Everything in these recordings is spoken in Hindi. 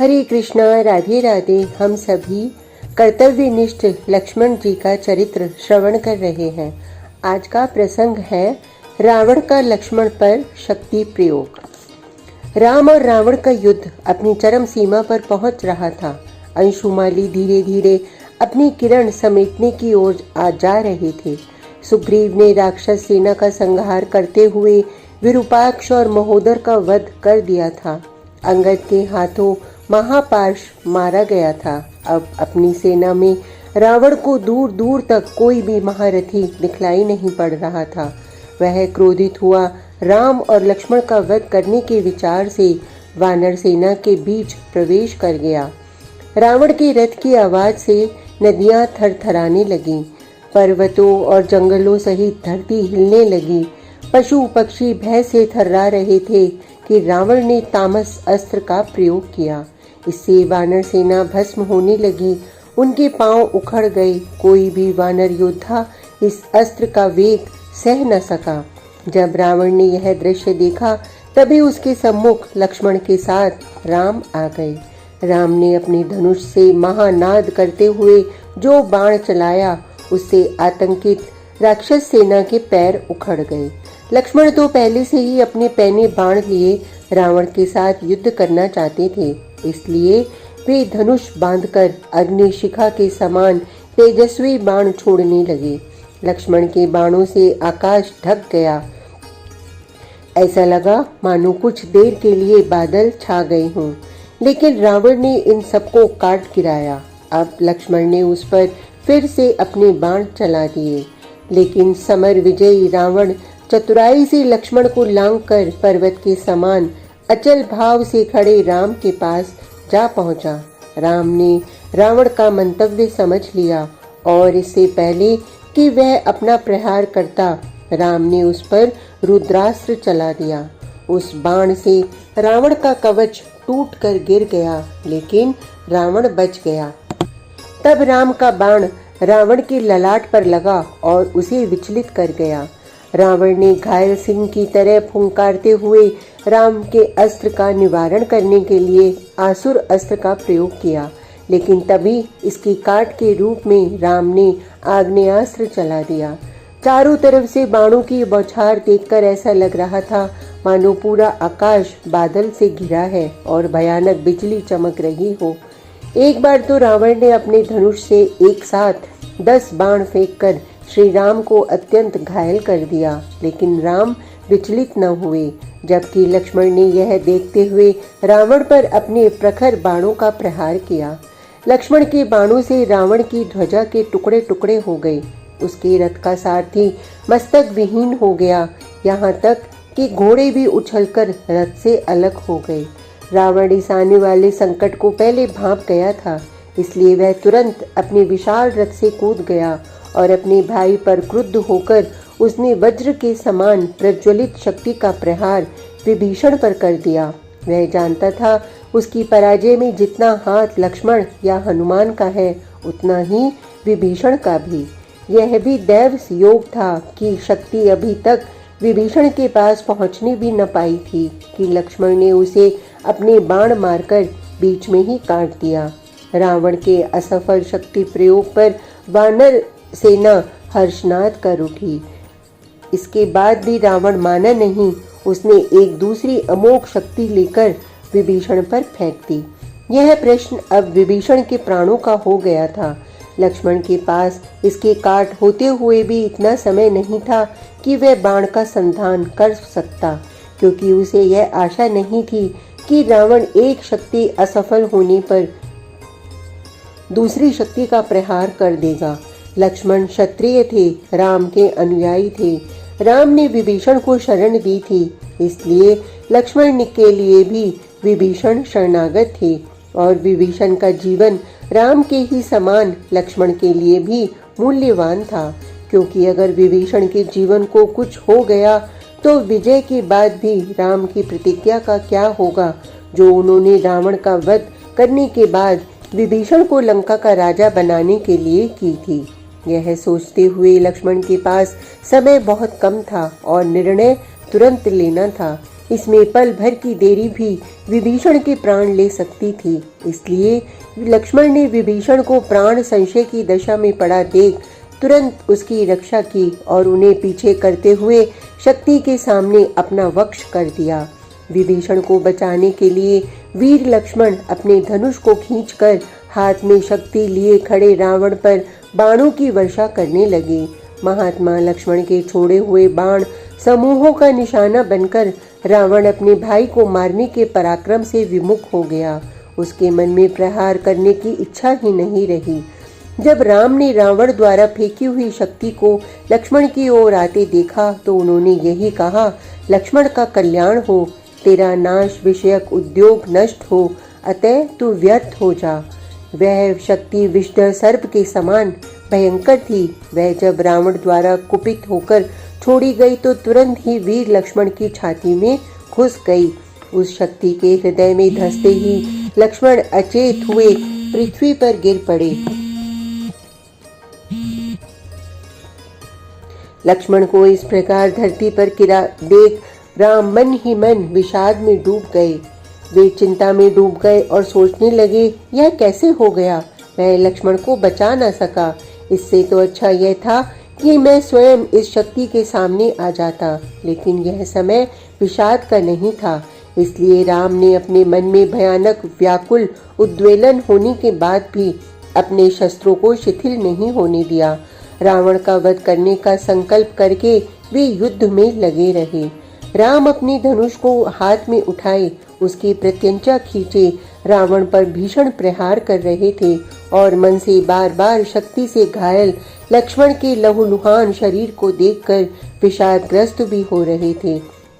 हरे कृष्णा, राधे राधे। हम सभी कर्तव्यनिष्ठ लक्ष्मण जी का चरित्र श्रवण कर रहे हैं। आज का प्रसंग है रावण का लक्ष्मण पर शक्ति प्रयोग। राम और रावण का युद्ध अपनी चरम सीमा पर पहुंच रहा था। अंशुमाली धीरे धीरे अपनी किरण समेटने की ओर आ जा रहे थे। सुग्रीव ने राक्षस सेना का संहार करते हुए विरूपाक्ष और महोदर का वध कर दिया था। अंगद के हाथों महापाश मारा गया था। अब अपनी सेना में रावण को दूर दूर तक कोई भी महारथी दिखलाई नहीं पड़ रहा था। वह क्रोधित हुआ राम और लक्ष्मण का वध करने के विचार से वानर सेना के बीच प्रवेश कर गया। रावण के रथ की आवाज से नदियां थरथराने लगीं, पर्वतों और जंगलों सहित धरती हिलने लगी। पशु पक्षी भय से थर्रा रहे थे कि रावण ने तामस अस्त्र का प्रयोग किया। इससे वानर सेना भस्म होने लगी, उनके पांव उखड़ गए। कोई भी वानर योद्धा इस अस्त्र का वेग सह न सका। जब रावण ने यह दृश्य देखा तभी उसके सम्मुख लक्ष्मण के साथ राम आ गए। राम ने अपने धनुष से महानाद करते हुए जो बाण चलाया उससे आतंकित राक्षस सेना के पैर उखड़ गए। लक्ष्मण तो पहले से ही अपने पैने बाण लिए रावण के साथ युद्ध करना चाहते थे, इसलिए वे धनुष बांधकर अग्निशिखा के समान तेजस्वी बाण छोड़ने लगे। लक्ष्मण के बाणों से आकाश ढक गया। ऐसा लगा मानो कुछ देर के लिए बादल छा गए हों, लेकिन रावण ने इन सबको काट गिराया। अब लक्ष्मण ने उस पर फिर से अपने बाण चला दिए, लेकिन समर विजयी रावण चतुराई से लक्ष्मण को लांघकर पर्वत के समान अचल भाव से खड़े राम के पास जा पहुंचा। राम ने रावण का मंतव्य समझ लिया और इससे पहले कि वह अपना प्रहार करता, राम ने उस पर रुद्रास्त्र चला दिया। उस बाण से रावण का कवच टूटकर गिर गया, लेकिन रावण बच गया। तब राम का बाण रावण के ललाट पर लगा और उसे विचलित कर गया। रावण ने घायल सिंह की तरह फुंकारते हुए राम के अस्त्र का निवारण करने के लिए आसुर अस्त्र का प्रयोग किया, लेकिन तभी इसकी काट के रूप में राम ने आग्नेयास्त्र चला दिया। चारों तरफ से बाणों की बौछार देखकर ऐसा लग रहा था मानो पूरा आकाश बादल से घिरा है और भयानक बिजली चमक रही हो। एक बार तो रावण ने अपने धनुष से एक साथ 10 बाण फेंककर श्री राम को अत्यंत घायल कर दिया, लेकिन राम विचलित न हुए। जबकि लक्ष्मण ने यह देखते हुए रावण पर अपने प्रखर बाणों का प्रहार किया। लक्ष्मण के बाणों से रावण की ध्वजा के टुकड़े टुकड़े हो गए। उसके रथ का सारथी मस्तक विहीन हो गया, यहाँ तक कि घोड़े भी उछलकर रथ से अलग हो गए। रावण इस आने वाले संकट को पहले भांप गया था, इसलिए वह तुरंत अपने विशाल रथ से कूद गया और अपने भाई पर क्रुद्ध होकर उसने वज्र के समान प्रज्वलित शक्ति का प्रहार विभीषण पर कर दिया। वह जानता था उसकी पराजय में जितना हाथ लक्ष्मण या हनुमान का है, उतना ही विभीषण का भी। यह भी दैव योग था कि शक्ति अभी तक विभीषण के पास पहुंचने भी न पाई थी कि लक्ष्मण ने उसे अपने बाण मारकर बीच में ही काट दिया। रावण के असफल शक्ति प्रयोग पर वानर सेना हर्षनाद कर उठी। इसके बाद भी रावण माना नहीं, उसने एक दूसरी अमोघ शक्ति लेकर विभीषण पर फेंक दी। यह प्रश्न अब विभीषण के प्राणों का हो गया था। लक्ष्मण के पास इसके काट होते हुए भी इतना समय नहीं था कि वह बाण का संधान कर सकता, क्योंकि उसे यह आशा नहीं थी कि रावण एक शक्ति असफल होने पर दूसरी शक्ति का प्रहार कर देगा। लक्ष्मण क्षत्रिय थे, राम के अनुयायी थे। राम ने विभीषण को शरण दी थी, इसलिए लक्ष्मण के लिए भी विभीषण शरणागत थे और विभीषण का जीवन राम के ही समान लक्ष्मण के लिए भी मूल्यवान था, क्योंकि अगर विभीषण के जीवन को कुछ हो गया तो विजय के बाद भी राम की प्रतिज्ञा का क्या होगा, जो उन्होंने रावण का वध करने के बाद विभीषण को लंका का राजा बनाने के लिए की थी। यह सोचते हुए लक्ष्मण के पास समय बहुत कम था और निर्णय तुरंत लेना था, इसमें पल भर की देरी भी विभीषण के प्राण ले सकती थी। इसलिए लक्ष्मण ने विभीषण को प्राण संशय की दशा में पड़ा देख तुरंत उसकी रक्षा की और उन्हें पीछे करते हुए शक्ति के सामने अपना वक्ष कर दिया। विभीषण को बचाने के लिए वीर लक्ष्मण अपने धनुष को खींचकर हाथ में शक्ति लिए खड़े रावण पर बाणों की वर्षा करने लगे। महात्मा लक्ष्मण के छोड़े हुए बाण समूहों का निशाना बनकर रावण अपने भाई को मारने के पराक्रम से विमुख हो गया। उसके मन में प्रहार करने की इच्छा ही नहीं रही। जब राम ने रावण द्वारा फेंकी हुई शक्ति को लक्ष्मण की ओर आते देखा तो उन्होंने यही कहा, लक्ष्मण का कल्याण हो, तेरा नाश विषयक उद्योग नष्ट हो, अतः तू व्यर्थ हो जा। वह शक्ति विषधर सर्प के समान भयंकर थी। वह जब रावण द्वारा कुपित होकर छोड़ी गई तो तुरंत ही वीर लक्ष्मण की छाती में घुस गई। उस शक्ति के हृदय में धंसते ही लक्ष्मण अचेत हुए पृथ्वी पर गिर पड़े। लक्ष्मण को इस प्रकार धरती पर गिरा देख राम मन ही मन विषाद में डूब गए। वे चिंता में डूब गए और सोचने लगे, यह कैसे हो गया? मैं लक्ष्मण को बचा न सका। इससे तो अच्छा यह था कि मैं स्वयं इस शक्ति के सामने आ जाता। लेकिन यह समय विषाद का नहीं था। इसलिए राम ने अपने मन में भयानक व्याकुल उद्वेलन होने के बाद भी अपने शस्त्रों को शिथिल नहीं होने दिया। रावण का वध करने का संकल्प करके वे युद्ध में लगे रहे। राम अपने धनुष को हाथ में उठाए उसकी प्रत्यंचा खींचे रावण पर भीषण प्रहार कर रहे थे और मन से बार बार शक्ति से घायल लक्ष्मण के लहूलुहान शरीर को देखकर विषादग्रस्त भी हो रहे थे।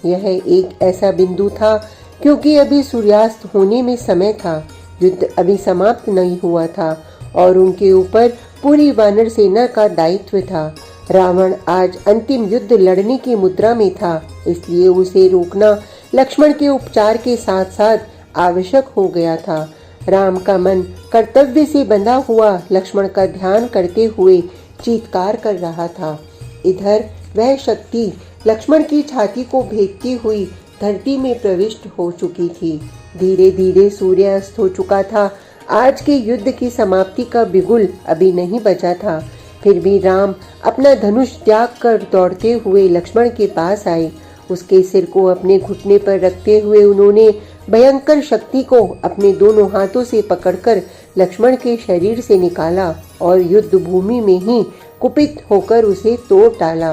यह एक ऐसा बिंदु था क्योंकि अभी सूर्यास्त होने में समय था। युद्ध अभी समाप्त नहीं हुआ था और उनके ऊपर पूरी वानर सेना का दायित्व था। रावण आज अंतिम युद्ध लड़ने की मुद्रा में था, इसलिए उसे रोकना लक्ष्मण के उपचार के साथ साथ आवश्यक हो गया था। राम का मन कर्तव्य से बंधा हुआ लक्ष्मण का ध्यान करते हुए चीत्कार कर रहा था। इधर वह शक्ति लक्ष्मण की छाती को भेदती हुई धरती में प्रविष्ट हो चुकी थी। धीरे धीरे सूर्यास्त हो चुका था। आज के युद्ध की समाप्ति का बिगुल अभी नहीं बजा था। फिर भी राम अपना धनुष त्याग कर दौड़ते हुए लक्ष्मण के पास आए। उसके सिर को अपने घुटने पर रखते हुए उन्होंने भयंकर शक्ति को अपने दोनों हाथों से पकड़कर लक्ष्मण के शरीर से निकाला और युद्ध भूमि में ही कुपित होकर उसे तोड़ डाला।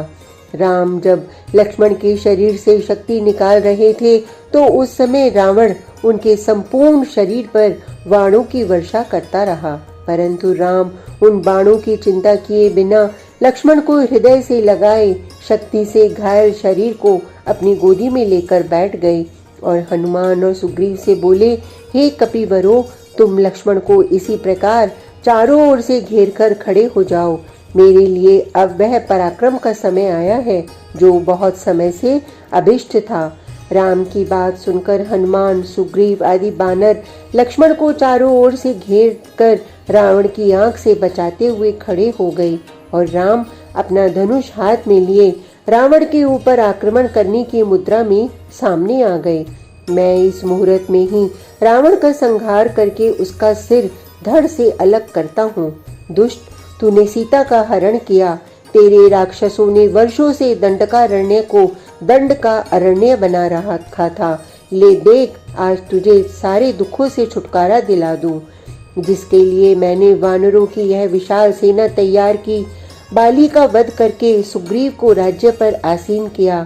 राम जब लक्ष्मण के शरीर से शक्ति निकाल रहे थे तो उस समय रावण उनके संपूर्ण शरीर पर बाणों की वर्षा करता रहा, परंतु राम उन बाणों की चिंता किए बिना लक्ष्मण को हृदय से लगाए शक्ति से घायल शरीर को अपनी गोदी में लेकर बैठ गए और हनुमान और सुग्रीव से बोले, हे कपिवरों, तुम लक्ष्मण को इसी प्रकार चारों ओर से घेर कर खड़े हो जाओ। मेरे लिए अब वह पराक्रम का समय आया है जो बहुत समय से अभिष्ट था। राम की बात सुनकर हनुमान, सुग्रीव आदि बानर लक्ष्मण को चारों ओर से घेर कर रावण की आंख से बचाते हुए खड़े हो गए और राम अपना धनुष हाथ में लिए रावण के ऊपर आक्रमण करने की मुद्रा में सामने आ गए। मैं इस मुहूर्त में ही रावण का संहार करके उसका सिर धड़ से अलग करता हूँ। दुष्ट, तूने सीता का हरण किया। तेरे राक्षसों ने वर्षों से दंडकारण्य को दंड का अरण्य बना रखा था। ले देख, आज तुझे सारे दुखों से छुटकारा दिला दूं। जिसके लिए मैंने वानरों की यह विशाल सेना तैयार की, बाली का वध करके सुग्रीव को राज्य पर आसीन किया,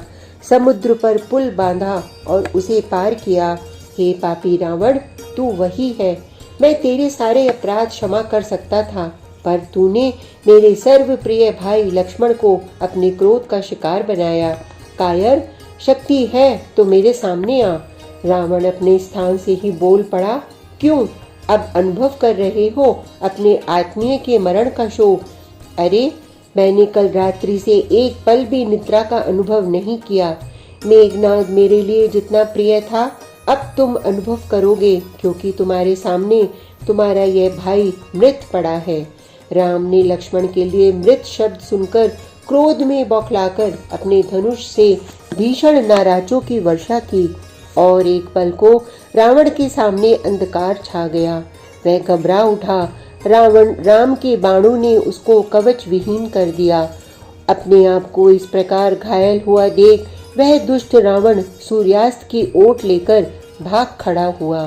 समुद्र पर पुल बांधा और उसे पार किया। हे पापी रावण, तू वही है। मैं तेरे सारे अपराध क्षमा कर सकता था, पर तूने मेरे सर्व प्रिय भाई लक्ष्मण को अपने क्रोध का शिकार बनाया। कायर, शक्ति है तो मेरे सामने आ। रावण अपने स्थान से ही बोल पड़ा, क्यों अब अनुभव कर रहे हो अपने आत्मीय के मरण का शोक? अरे, मैंने कल रात्रि से एक पल भी निद्रा का अनुभव नहीं किया। मेघनाद मेरे लिए जितना प्रिय था अब तुम अनुभव करोगे, क्योंकि तुम्हारे सामने तुम्हारा यह भाई मृत पड़ा है। राम ने लक्ष्मण के लिए मृत शब्द सुनकर क्रोध में बौखलाकर अपने धनुष से भीषण नाराजों की वर्षा की और एक पल को रावण के सामने अंधकार छा गया। वह घबरा उठा। राम के बाणों ने उसको कवच विहीन कर दिया। अपने आप को इस प्रकार घायल हुआ देख वह दुष्ट रावण सूर्यास्त की ओट लेकर भाग खड़ा हुआ।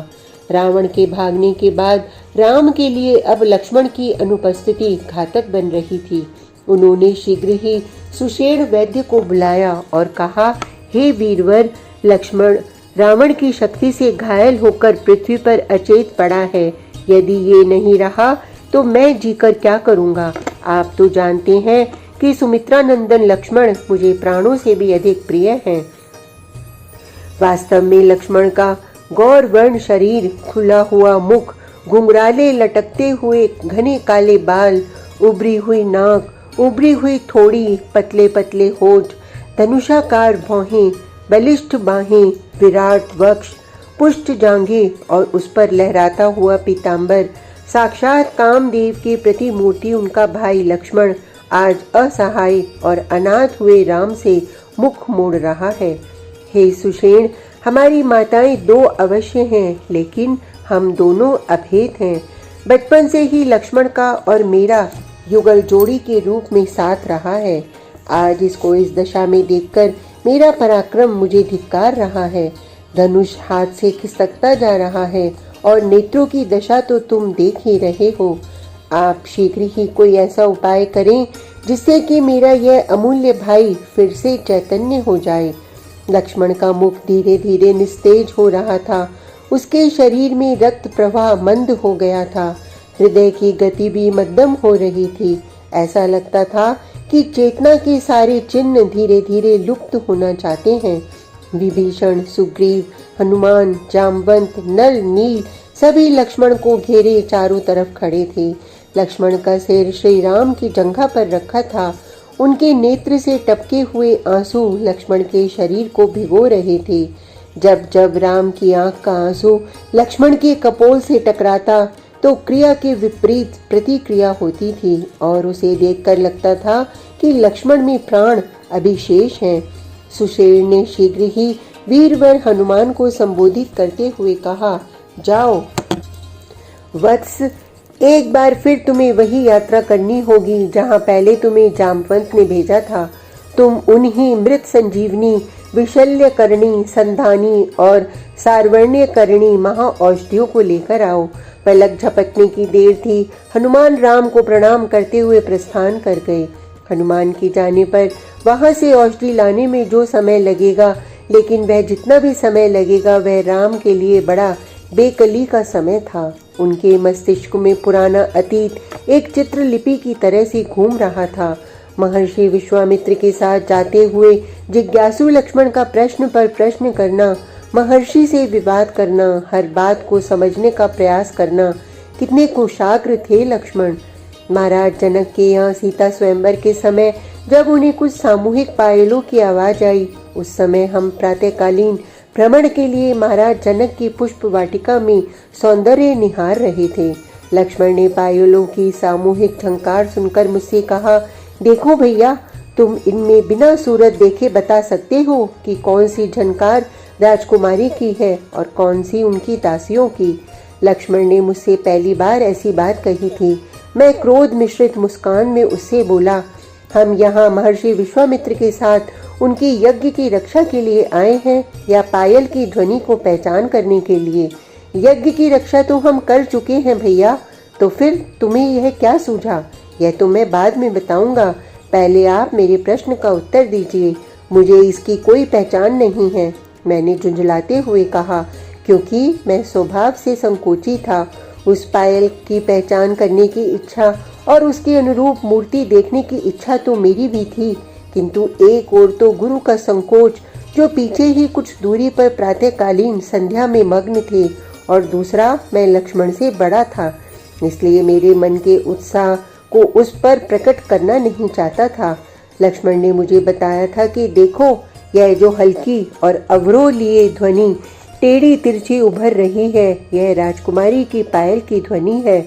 रावण के भागने के बाद राम के लिए अब लक्ष्मण की अनुपस्थिति घातक बन रही थी। उन्होंने शीघ्र ही सुषेण वैद्य को बुलाया और कहा, हे वीरवर, लक्ष्मण रावण की शक्ति से घायल होकर पृथ्वी पर अचेत पड़ा है। यदि ये नहीं रहा तो मैं जीकर क्या करूंगा। आप तो जानते हैं कि सुमित्रा नंदन लक्ष्मण मुझे प्राणों से भी अधिक प्रिय हैं। वास्तव में लक्ष्मण का गौर वर्ण शरीर, खुला हुआ मुख, घुंघराले लटकते हुए घने काले बाल, उभरी हुई नाक, उभरी हुई थोड़ी, पतले पतले होठ, धनुषाकार भौहें, बलिष्ठ बाहें, विराट वक्ष, पुष्ट जांघें और उस पर लहराता हुआ पीतांबर, साक्षात कामदेव की प्रतिमूर्ति उनका भाई लक्ष्मण आज असहाय और अनाथ हुए राम से मुख मोड़ रहा है। हे सुषेण, हमारी माताएं दो अवश्य हैं, लेकिन हम दोनों अभेद हैं। बचपन से ही लक्ष्मण का और मेरा युगल जोड़ी के रूप में साथ रहा है। आज इसको इस दशा में देखकर मेरा पराक्रम मुझे धिक्कार रहा है। धनुष हाथ से खिसकता जा रहा है और नेत्रों की दशा तो तुम देख ही रहे हो। आप शीघ्र ही कोई ऐसा उपाय करें जिससे कि मेरा यह अमूल्य भाई फिर से चैतन्य हो जाए। लक्ष्मण का मुख धीरे धीरे निस्तेज हो रहा था। उसके शरीर में रक्त प्रवाह मंद हो गया था। हृदय की गति भी मध्यम हो रही थी। ऐसा लगता था कि चेतना के सारे चिन्ह धीरे धीरे लुप्त होना चाहते हैं। विभीषण, सुग्रीव, हनुमान, जामवंत, नल, नील सभी लक्ष्मण को घेरे चारों तरफ खड़े थे। लक्ष्मण का सिर श्री राम की जंघा पर रखा था। उनके नेत्र से टपके हुए आंसू लक्ष्मण के शरीर को भिगो रहे थे। जब जब राम की आंख का आंसू लक्ष्मण के कपोल से टकराता तो क्रिया के विपरीत प्रतिक्रिया होती थी और उसे देखकर लगता था कि लक्ष्मण में प्राण अभी शेष हैं। सुषेण ने शीघ्र ही वीरवर हनुमान को संबोधित करते हुए कहा, जाओ वत्स, एक बार फिर तुम्हें वही यात्रा करनी होगी जहाँ पहले तुम्हें जामवंत ने भेजा था। तुम उन्हीं मृत संजीवनी, विशल्य करणी, संधानी और सारवर्ण्य करणी महाऔषधियों को लेकर आओ। पलक झपकने की देर थी। हनुमान राम को प्रणाम करते हुए प्रस्थान कर गए। हनुमान की जाने पर वहां से औषधि लाने में जो समय लगेगा, लेकिन वह जितना भी समय लगेगा वह राम के लिए बड़ा बेकली का समय था। उनके मस्तिष्क में पुराना अतीत एक चित्रलिपि की तरह से घूम रहा था। महर्षि विश्वामित्र के साथ जाते हुए जिज्ञासु लक्ष्मण का प्रश्न पर प्रश्न करना, महर्षि से विवाद करना, हर बात को समझने का प्रयास करना, कितने कुशाग्र थे लक्ष्मण। महाराज जनक के यहाँ सीता स्वयंवर के समय जब उन्हें कुछ सामूहिक पायलों की आवाज आई, उस समय हम प्रातःकालीन भ्रमण के लिए महाराज जनक की पुष्प वाटिका में सौंदर्य निहार रहे थे। लक्ष्मण ने पायलों की सामूहिक झंकार सुनकर मुझसे कहा, देखो भैया, तुम इनमें बिना सूरत देखे बता सकते हो कि कौन सी झनकार राजकुमारी की है और कौन सी उनकी दासियों की। लक्ष्मण ने मुझसे पहली बार ऐसी बात कही थी। मैं क्रोध मिश्रित मुस्कान में उससे बोला, हम यहाँ महर्षि विश्वामित्र के साथ उनकी यज्ञ की रक्षा के लिए आए हैं या पायल की ध्वनि को पहचान करने के लिए? यज्ञ की रक्षा तो हम कर चुके हैं भैया। तो फिर तुम्हें यह क्या सूझा? यह तो मैं बाद में बताऊंगा। पहले आप मेरे प्रश्न का उत्तर दीजिए। मुझे इसकी कोई पहचान नहीं है, मैंने झुंझलाते हुए कहा, क्योंकि मैं स्वभाव से संकोची था। उस पायल की पहचान करने की इच्छा और उसके अनुरूप मूर्ति देखने की इच्छा तो मेरी भी थी, किंतु एक ओर तो गुरु का संकोच जो पीछे ही कुछ दूरी पर प्रातःकालीन संध्या में मग्न थे, और दूसरा मैं लक्ष्मण से बड़ा था, इसलिए मेरे मन के उत्साह को उस पर प्रकट करना नहीं चाहता था। लक्ष्मण ने मुझे बताया था कि देखो, यह जो हल्की और अवरोलीय ध्वनि टेढ़ी तिरछी उभर रही है, यह राजकुमारी की पायल की ध्वनि है,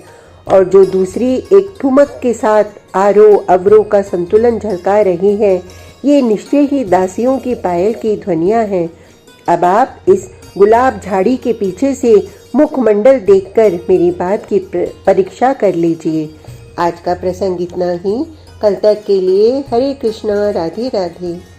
और जो दूसरी एक ठुमक के साथ आरोह अवरोह का संतुलन झलका रही है, ये निश्चय ही दासियों की पायल की ध्वनियां हैं। अब आप इस गुलाब झाड़ी के पीछे से मुखमंडल देखकर मेरी बात की परीक्षा कर लीजिए। आज का प्रसंग इतना ही। कल तक के लिए हरे कृष्णा, राधे राधे।